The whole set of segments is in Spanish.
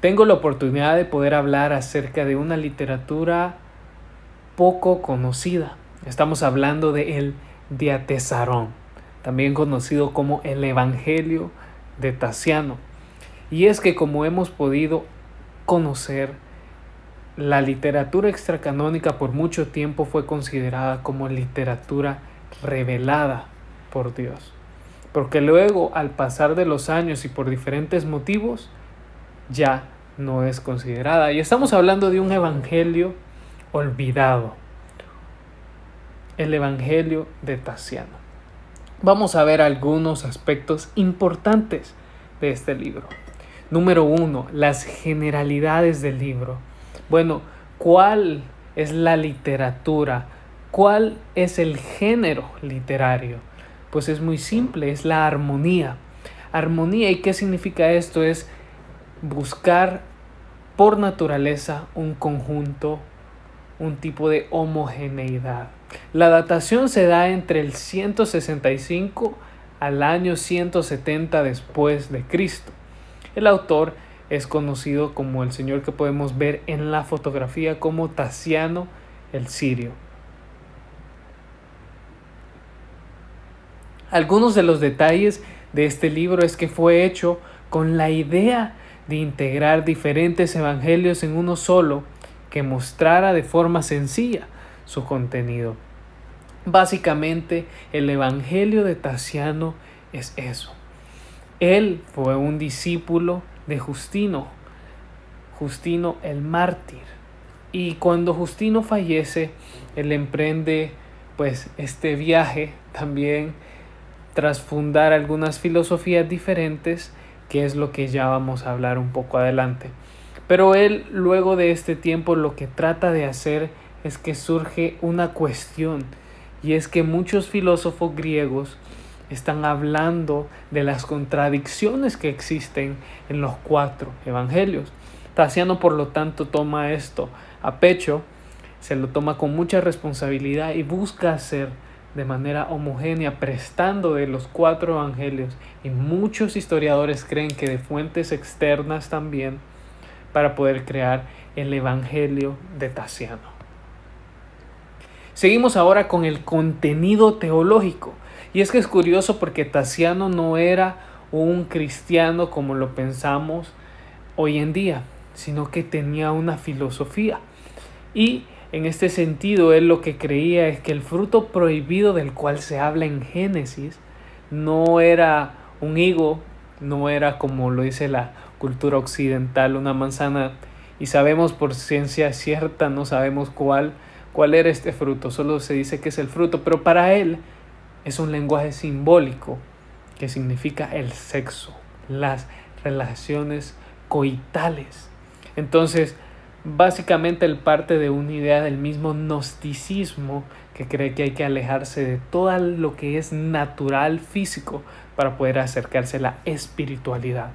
tengo la oportunidad de poder hablar acerca de una literatura poco conocida. Estamos hablando de el Diatezarón, también conocido como el Evangelio de Tasiano. Y es que, como hemos podido conocer, la literatura extracanónica por mucho tiempo fue considerada como literatura revelada por Dios. Porque luego, al pasar de los años y por diferentes motivos, ya no es considerada. Y estamos hablando de un evangelio olvidado, el Evangelio de Tasiano. Vamos a ver algunos aspectos importantes de este libro. Número 1, las generalidades del libro. Bueno, ¿cuál es la literatura? ¿Cuál es el género literario? Pues es muy simple, es la armonía. Armonía, ¿y qué significa esto? Es buscar por naturaleza un conjunto, un tipo de homogeneidad. La datación se da entre el 165 al año 170 después de Cristo. El autor es conocido como el señor que podemos ver en la fotografía como Tasiano el Sirio. Algunos de los detalles de este libro es que fue hecho con la idea de integrar diferentes evangelios en uno solo que mostrara de forma sencilla su contenido. Básicamente, el Evangelio de Tasiano es eso. Él fue un discípulo de Justino el mártir. Y cuando Justino fallece, él emprende este viaje también tras fundar algunas filosofías diferentes, que es lo que ya vamos a hablar un poco adelante. Pero él, luego de este tiempo, lo que trata de hacer es que surge una cuestión, y es que muchos filósofos griegos están hablando de las contradicciones que existen en los 4 evangelios. Tasiano, por lo tanto, toma esto a pecho, se lo toma con mucha responsabilidad y busca hacer de manera homogénea, prestando de los 4 evangelios, y muchos historiadores creen que de fuentes externas también, para poder crear el Evangelio de Tasiano. Seguimos ahora con el contenido teológico. Y es que es curioso porque Tasiano no era un cristiano como lo pensamos hoy en día, sino que tenía una filosofía. Y en este sentido, él lo que creía es que el fruto prohibido del cual se habla en Génesis no era un higo, no era, como lo dice la cultura occidental, una manzana, y sabemos por ciencia cierta, no sabemos cuál era este fruto, solo se dice que es el fruto, pero para él es un lenguaje simbólico que significa el sexo, las relaciones coitales. Entonces, básicamente él parte de una idea del mismo gnosticismo, que cree que hay que alejarse de todo lo que es natural, físico, para poder acercarse a la espiritualidad.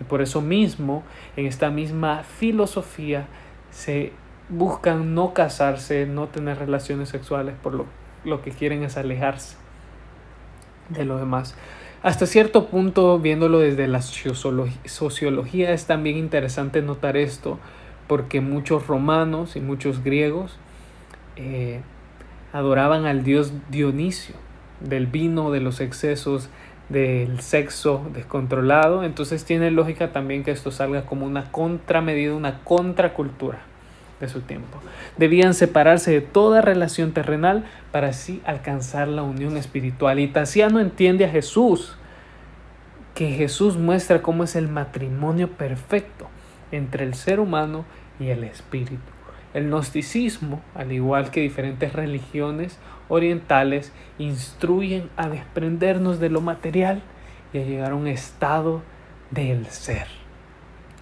Y por eso mismo, en esta misma filosofía, se buscan no casarse, no tener relaciones sexuales, por lo que quieren es alejarse de lo demás. Hasta cierto punto, viéndolo desde la sociología, es también interesante notar esto, porque muchos romanos y muchos griegos adoraban al dios Dionisio, del vino, de los excesos, del sexo descontrolado. Entonces tiene lógica también que esto salga como una contramedida, una contracultura de su tiempo. Debían separarse de toda relación terrenal para así alcanzar la unión espiritual. Y Tasiano entiende a Jesús, que Jesús muestra cómo es el matrimonio perfecto entre el ser humano y el espíritu. El gnosticismo, al igual que diferentes religiones orientales, instruyen a desprendernos de lo material y a llegar a un estado del ser,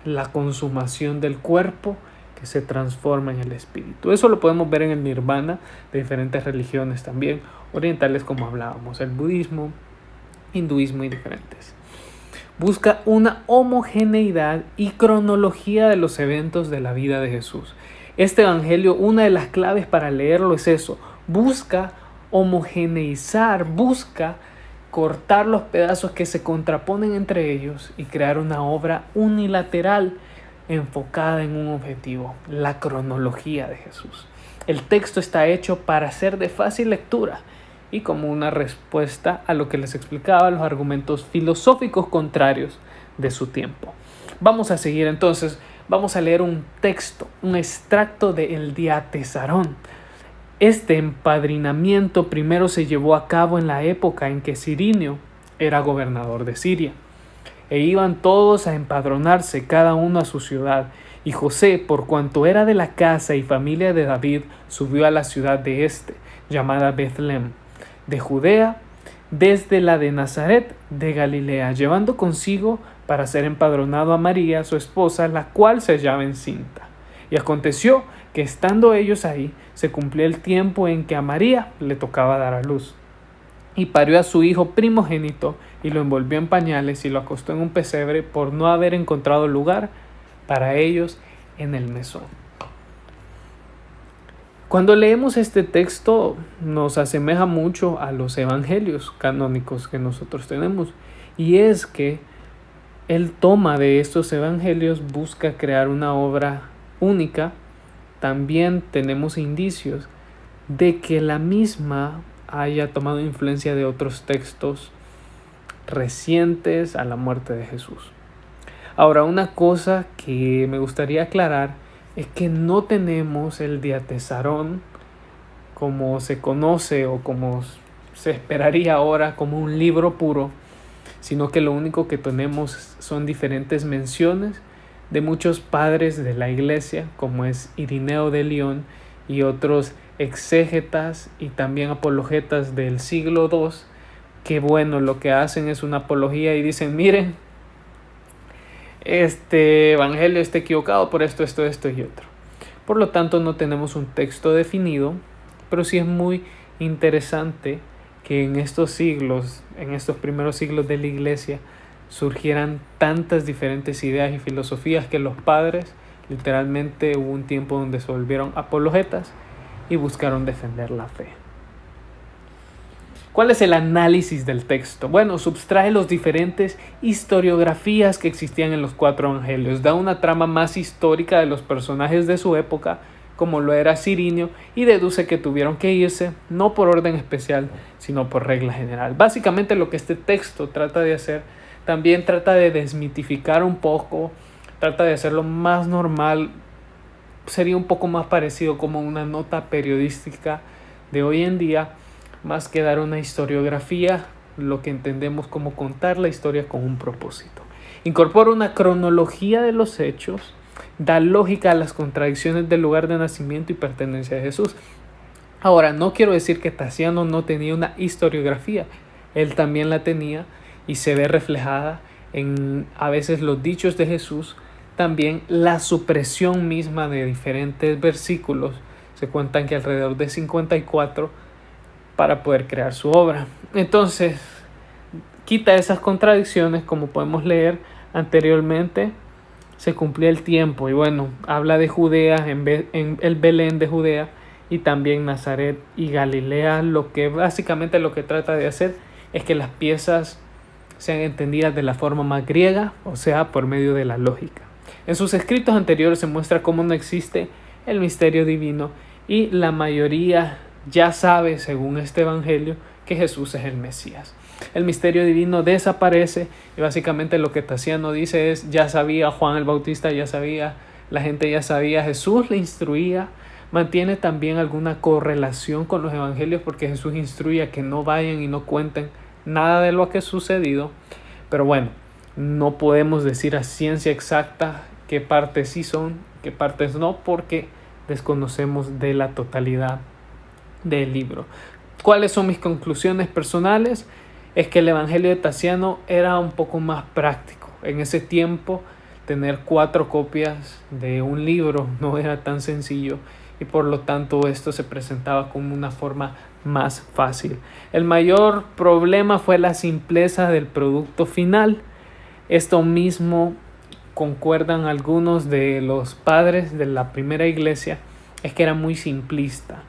la consumación del cuerpo que se transforma en el espíritu. Eso lo podemos ver en el nirvana de diferentes religiones también orientales, como hablábamos, el budismo, hinduismo y diferentes. Busca una homogeneidad y cronología de los eventos de la vida de Jesús. Este evangelio, una de las claves para leerlo es eso: busca homogeneizar, busca cortar los pedazos que se contraponen entre ellos y crear una obra unilateral, enfocada en un objetivo, la cronología de Jesús. El texto está hecho para ser de fácil lectura y como una respuesta a lo que les explicaba, los argumentos filosóficos contrarios de su tiempo. Vamos a seguir entonces, vamos a leer un texto, un extracto de El Diatezarón. Este empadrinamiento primero se llevó a cabo en la época en que Cirinio era gobernador de Siria. E iban todos a empadronarse, cada uno a su ciudad. Y José, por cuanto era de la casa y familia de David, subió a la ciudad de llamada Betlem, de Judea, desde la de Nazaret de Galilea, llevando consigo para ser empadronado a María, su esposa, la cual se hallaba encinta. Y aconteció que estando ellos ahí, se cumplió el tiempo en que a María le tocaba dar a luz. Y parió a su hijo primogénito, y lo envolvió en pañales y lo acostó en un pesebre por no haber encontrado lugar para ellos en el mesón. Cuando leemos este texto nos asemeja mucho a los evangelios canónicos que nosotros tenemos, y es que él toma de estos evangelios, busca crear una obra única. También tenemos indicios de que la misma haya tomado influencia de otros textos recientes a la muerte de Jesús. Ahora, una cosa que me gustaría aclarar es que no tenemos el Diatezarón como se conoce o como se esperaría ahora como un libro puro, sino que lo único que tenemos son diferentes menciones de muchos padres de la iglesia, como es Irineo de León y otros exégetas y también apologetas del siglo II, que bueno, lo que hacen es una apología y dicen, miren, este evangelio está equivocado por esto y otro. Por lo tanto, no tenemos un texto definido, pero sí es muy interesante que en estos siglos, en estos primeros siglos de la iglesia, surgieran tantas diferentes ideas y filosofías que los padres, literalmente hubo un tiempo donde se volvieron apologetas y buscaron defender la fe. ¿Cuál es el análisis del texto? Bueno, subtrae las diferentes historiografías que existían en los 4 evangelios, da una trama más histórica de los personajes de su época, como lo era Cirinio, y deduce que tuvieron que irse, no por orden especial, sino por regla general. Básicamente lo que este texto trata de hacer, también trata de desmitificar un poco, trata de hacerlo más normal, sería un poco más parecido como una nota periodística de hoy en día, más que dar una historiografía, lo que entendemos como contar la historia con un propósito. Incorpora una cronología de los hechos, da lógica a las contradicciones del lugar de nacimiento y pertenencia de Jesús. Ahora, no quiero decir que Tasiano no tenía una historiografía, él también la tenía y se ve reflejada en a veces los dichos de Jesús, también la supresión misma de diferentes versículos. Se cuentan que alrededor de 54 para poder crear su obra. Entonces, quita esas contradicciones, como podemos leer anteriormente, se cumplía el tiempo. Y bueno, habla de Judea, en el Belén de Judea, y también Nazaret y Galilea. Lo que básicamente lo que trata de hacer es que las piezas sean entendidas de la forma más griega, o sea, por medio de la lógica. En sus escritos anteriores se muestra cómo no existe el misterio divino y la mayoría ya sabe, según este evangelio, que Jesús es el Mesías. El misterio divino desaparece y básicamente lo que Tasiano dice es, ya sabía Juan el Bautista, ya sabía, la gente ya sabía, Jesús le instruía. Mantiene también alguna correlación con los evangelios porque Jesús instruye a que no vayan y no cuenten nada de lo que ha sucedido. Pero bueno, no podemos decir a ciencia exacta qué partes sí son, qué partes no, porque desconocemos de la totalidad del libro. ¿Cuáles son mis conclusiones personales? Es que el evangelio de Tasiano era un poco más práctico. En ese tiempo, tener 4 copias de un libro no era tan sencillo y por lo tanto esto se presentaba como una forma más fácil. El mayor problema fue la simpleza del producto final. Esto mismo concuerdan algunos de los padres de la primera iglesia, es que era muy simplista.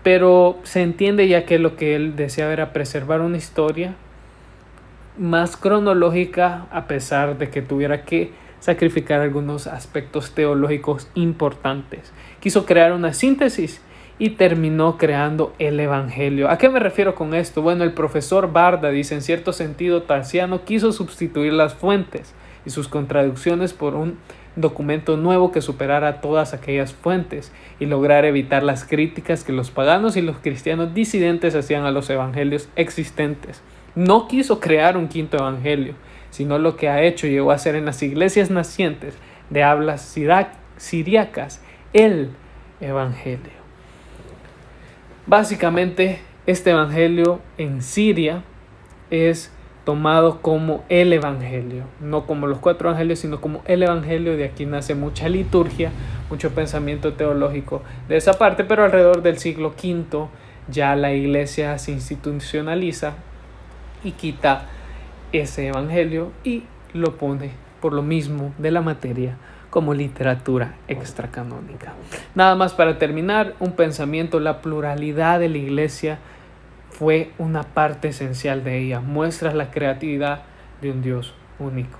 Pero se entiende ya que lo que él deseaba era preservar una historia más cronológica, a pesar de que tuviera que sacrificar algunos aspectos teológicos importantes. Quiso crear una síntesis y terminó creando el Evangelio. ¿A qué me refiero con esto? Bueno, el profesor Barda dice: en cierto sentido, Tarciano quiso sustituir las fuentes y sus contradicciones por un documento nuevo que superara todas aquellas fuentes y lograr evitar las críticas que los paganos y los cristianos disidentes hacían a los evangelios existentes. No quiso crear un quinto evangelio, sino lo que ha hecho llegó a ser en las iglesias nacientes de hablas siriacas el evangelio. Básicamente, este evangelio en Siria es tomado como el evangelio, no como los 4 evangelios, sino como el evangelio. De aquí nace mucha liturgia, mucho pensamiento teológico de esa parte, pero alrededor del siglo V ya la iglesia se institucionaliza y quita ese evangelio y lo pone por lo mismo de la materia como literatura extracanónica. Nada más para terminar, un pensamiento: la pluralidad de la iglesia fue una parte esencial de ella. Muestra la creatividad de un Dios único.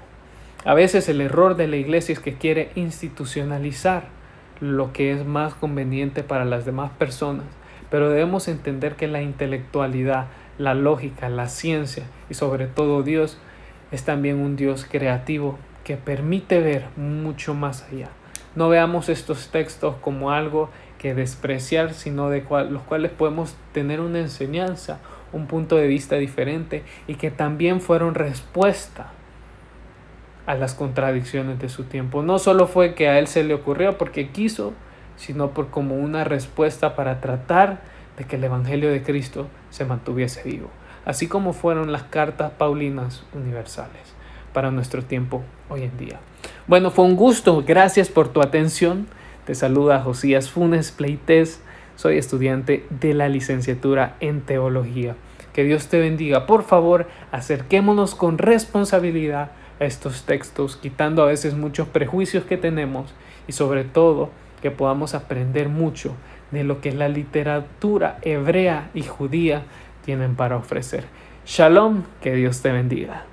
A veces el error de la iglesia es que quiere institucionalizar lo que es más conveniente para las demás personas, pero debemos entender que la intelectualidad, la lógica, la ciencia y sobre todo Dios es también un Dios creativo que permite ver mucho más allá. No veamos estos textos como algo que despreciar, sino de los cuales podemos tener una enseñanza, un punto de vista diferente, y que también fueron respuesta a las contradicciones de su tiempo. No solo fue que a él se le ocurrió porque quiso, sino por como una respuesta para tratar de que el evangelio de Cristo se mantuviese vivo, así como fueron las cartas paulinas universales para nuestro tiempo hoy en día. Bueno, fue un gusto, gracias por tu atención. Te saluda Josías Funes Pleites, soy estudiante de la licenciatura en Teología. Que Dios te bendiga. Por favor, acerquémonos con responsabilidad a estos textos, quitando a veces muchos prejuicios que tenemos y sobre todo que podamos aprender mucho de lo que la literatura hebrea y judía tienen para ofrecer. Shalom, que Dios te bendiga.